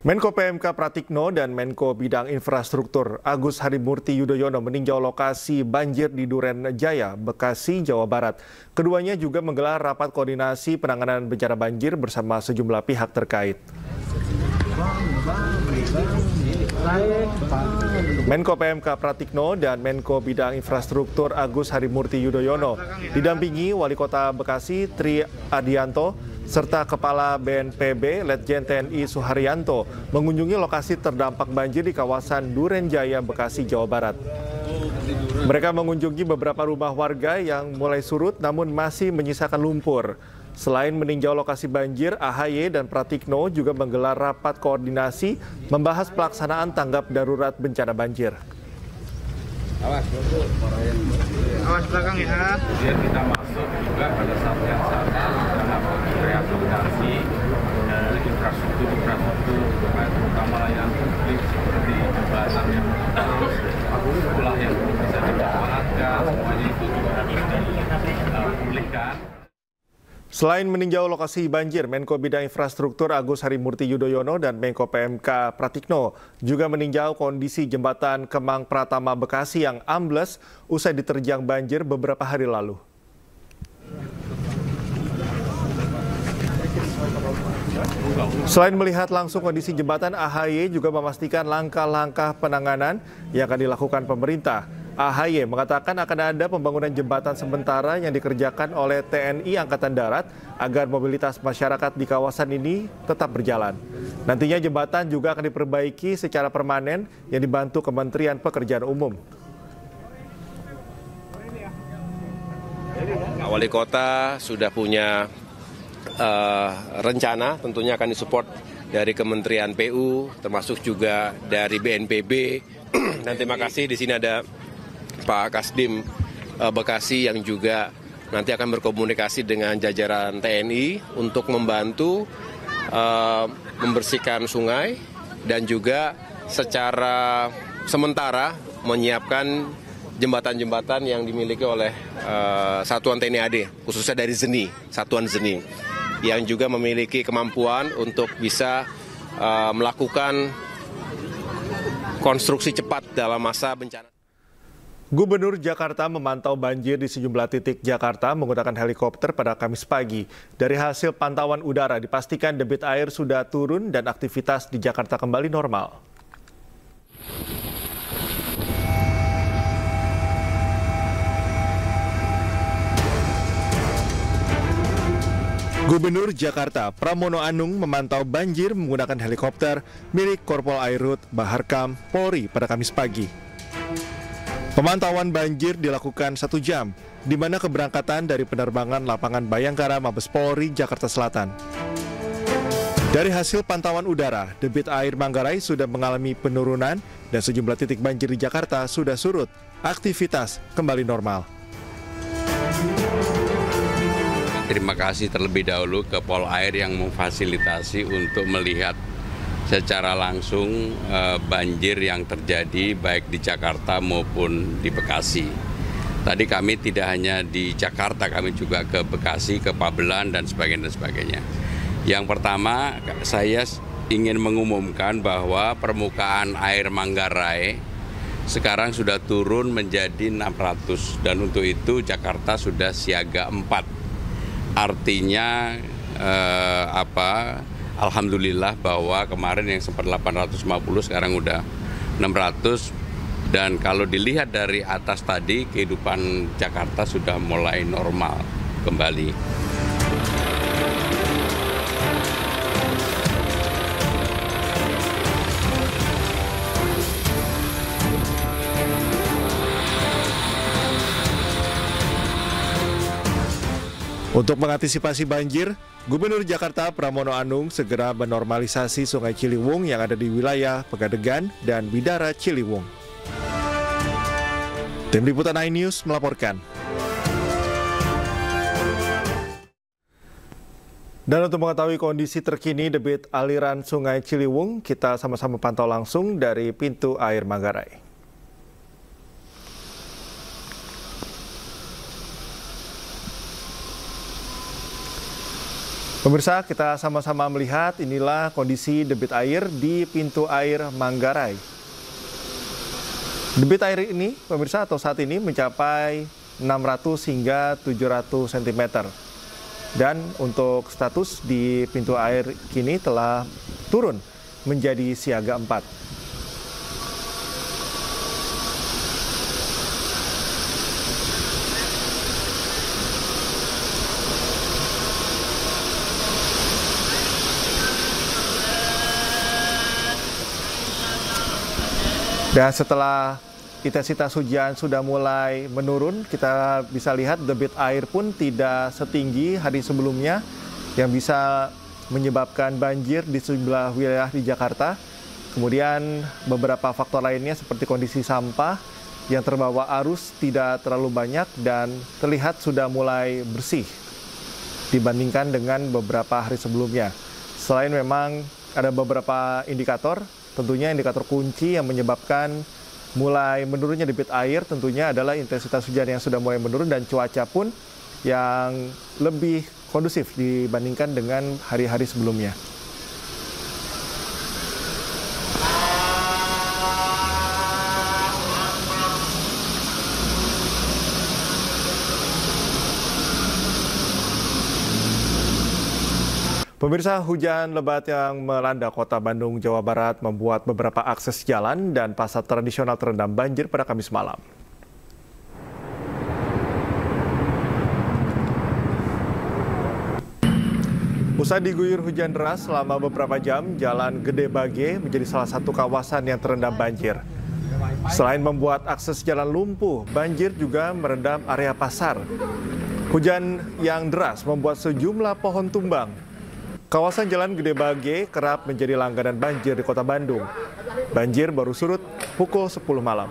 Menko PMK Pratikno dan Menko Bidang Infrastruktur Agus Harimurti Yudhoyono meninjau lokasi banjir di Duren Jaya, Bekasi, Jawa Barat. Keduanya juga menggelar rapat koordinasi penanganan bencana banjir bersama sejumlah pihak terkait. Menko PMK Pratikno dan Menko Bidang Infrastruktur Agus Harimurti Yudhoyono didampingi Wali Kota Bekasi Tri Adianto serta Kepala BNPB Letjen TNI Suharyanto mengunjungi lokasi terdampak banjir di kawasan Duren Jaya, Bekasi, Jawa Barat. Mereka mengunjungi beberapa rumah warga yang mulai surut namun masih menyisakan lumpur. Selain meninjau lokasi banjir, AHY dan Pratikno juga menggelar rapat koordinasi membahas pelaksanaan tanggap darurat bencana banjir. Awas belakang ya. Kemudian kita masuk juga pada saat yang sama dalam reakomodasi infrastruktur terutama layanan publik seperti jembatan yang terus sekolah yang belum bisa dimanfaatkan, semuanya itu juga harus dipulihkan. Selain meninjau lokasi banjir, Menko Bidang Infrastruktur Agus Harimurti Yudhoyono dan Menko PMK Pratikno juga meninjau kondisi jembatan Kemang Pratama Bekasi yang ambles usai diterjang banjir beberapa hari lalu. Selain melihat langsung kondisi jembatan, AHY juga memastikan langkah-langkah penanganan yang akan dilakukan pemerintah. AHY mengatakan akan ada pembangunan jembatan sementara yang dikerjakan oleh TNI Angkatan Darat agar mobilitas masyarakat di kawasan ini tetap berjalan. Nantinya jembatan juga akan diperbaiki secara permanen yang dibantu Kementerian Pekerjaan Umum. Wali Kota sudah punya rencana, tentunya akan disupport dari Kementerian PU, termasuk juga dari BNPB. Dan terima kasih di sini ada Pak Kasdim Bekasi yang juga nanti akan berkomunikasi dengan jajaran TNI untuk membantu membersihkan sungai dan juga secara sementara menyiapkan jembatan-jembatan yang dimiliki oleh Satuan TNI AD, khususnya dari ZENI, Satuan ZENI, yang juga memiliki kemampuan untuk bisa melakukan konstruksi cepat dalam masa bencana. Gubernur Jakarta memantau banjir di sejumlah titik Jakarta menggunakan helikopter pada Kamis pagi. Dari hasil pantauan udara dipastikan debit air sudah turun dan aktivitas di Jakarta kembali normal. Gubernur Jakarta Pramono Anung memantau banjir menggunakan helikopter milik Korpol Airut Baharkam Polri pada Kamis pagi. Pemantauan banjir dilakukan 1 jam, di mana keberangkatan dari penerbangan lapangan Bayangkara Mabes Polri Jakarta Selatan. Dari hasil pantauan udara, debit air Manggarai sudah mengalami penurunan dan sejumlah titik banjir di Jakarta sudah surut. Aktivitas kembali normal. Terima kasih terlebih dahulu ke Polair yang memfasilitasi untuk melihat secara langsung banjir yang terjadi baik di Jakarta maupun di Bekasi. Tadi kami tidak hanya di Jakarta, kami juga ke Bekasi, ke Pabelan dan sebagainya. Yang pertama, saya ingin mengumumkan bahwa permukaan air Manggarai sekarang sudah turun menjadi 600 dan untuk itu Jakarta sudah siaga 4. Artinya alhamdulillah bahwa kemarin yang sempat 850 sekarang udah 600 dan kalau dilihat dari atas tadi kehidupan Jakarta sudah mulai normal kembali. Untuk mengantisipasi banjir, Gubernur Jakarta Pramono Anung segera menormalisasi Sungai Ciliwung yang ada di wilayah Pegadegan dan Bidara Ciliwung. Tim Liputan iNews melaporkan. Dan untuk mengetahui kondisi terkini debit aliran Sungai Ciliwung, kita sama-sama pantau langsung dari pintu air Manggarai. Pemirsa, kita sama-sama melihat inilah kondisi debit air di pintu air Manggarai. Debit air ini, pemirsa, atau saat ini mencapai 600 hingga 700 cm. Dan untuk status di pintu air kini telah turun menjadi siaga 4. Dan setelah intensitas hujan sudah mulai menurun, kita bisa lihat debit air pun tidak setinggi hari sebelumnya yang bisa menyebabkan banjir di sejumlah wilayah di Jakarta. Kemudian beberapa faktor lainnya seperti kondisi sampah yang terbawa arus tidak terlalu banyak dan terlihat sudah mulai bersih dibandingkan dengan beberapa hari sebelumnya. Selain memang ada beberapa indikator, tentunya indikator kunci yang menyebabkan mulai menurunnya debit air tentunya adalah intensitas hujan yang sudah mulai menurun dan cuaca pun yang lebih kondusif dibandingkan dengan hari-hari sebelumnya. Pemirsa, hujan lebat yang melanda kota Bandung, Jawa Barat membuat beberapa akses jalan dan pasar tradisional terendam banjir pada Kamis malam. Usai diguyur hujan deras selama beberapa jam, Jalan Gede Bage menjadi salah satu kawasan yang terendam banjir. Selain membuat akses jalan lumpuh, banjir juga merendam area pasar. Hujan yang deras membuat sejumlah pohon tumbang. Kawasan Jalan Gede Bage kerap menjadi langganan banjir di kota Bandung. Banjir baru surut pukul 10 malam.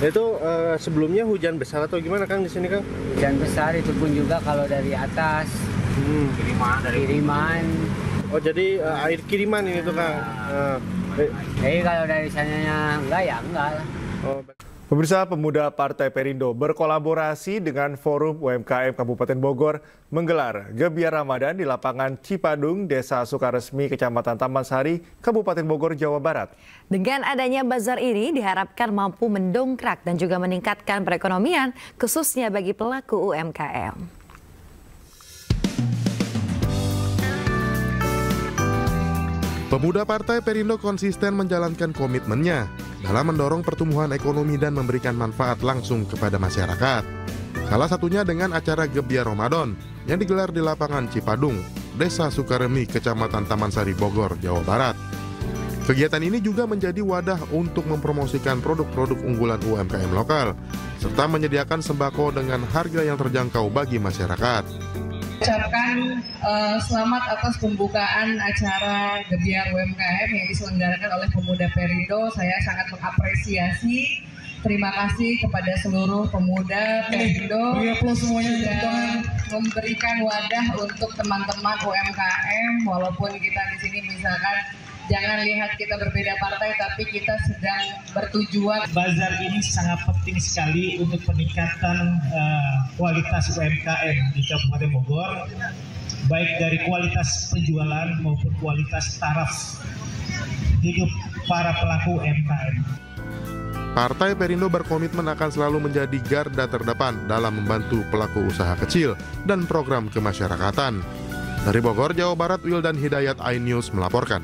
Itu sebelumnya hujan besar atau gimana Kang di sini Kang? Hujan besar itu pun juga kalau dari atas. Kiriman. Oh jadi air kiriman ini tuh Kang. Jadi kalau dari sananya enggak lah. Oh. Pemirsa, pemuda Partai Perindo berkolaborasi dengan Forum UMKM Kabupaten Bogor menggelar Gebiar Ramadan di lapangan Cipadung, Desa Sukaresmi, Kecamatan Taman Sari, Kabupaten Bogor, Jawa Barat. Dengan adanya bazar ini diharapkan mampu mendongkrak dan juga meningkatkan perekonomian, khususnya bagi pelaku UMKM. Pemuda Partai Perindo konsisten menjalankan komitmennya dalam mendorong pertumbuhan ekonomi dan memberikan manfaat langsung kepada masyarakat. Salah satunya dengan acara Gebiar Ramadan yang digelar di lapangan Cipadung, Desa Sukaremi, Kecamatan Taman Sari, Bogor, Jawa Barat. Kegiatan ini juga menjadi wadah untuk mempromosikan produk-produk unggulan UMKM lokal, serta menyediakan sembako dengan harga yang terjangkau bagi masyarakat. Ucapkan selamat atas pembukaan acara Gebiar UMKM yang diselenggarakan oleh Pemuda Perindo. Saya sangat mengapresiasi. Terima kasih kepada seluruh pemuda Perindo sudah memberikan wadah untuk teman-teman UMKM. Walaupun kita di sini misalkan jangan lihat kita berbeda partai, tapi kita sedang bertujuan. Bazar ini sangat penting sekali untuk peningkatan kualitas UMKM di Kabupaten Bogor, baik dari kualitas penjualan maupun kualitas taraf hidup para pelaku UMKM. Partai Perindo berkomitmen akan selalu menjadi garda terdepan dalam membantu pelaku usaha kecil dan program kemasyarakatan. Dari Bogor, Jawa Barat, Wildan Hidayat, iNews melaporkan.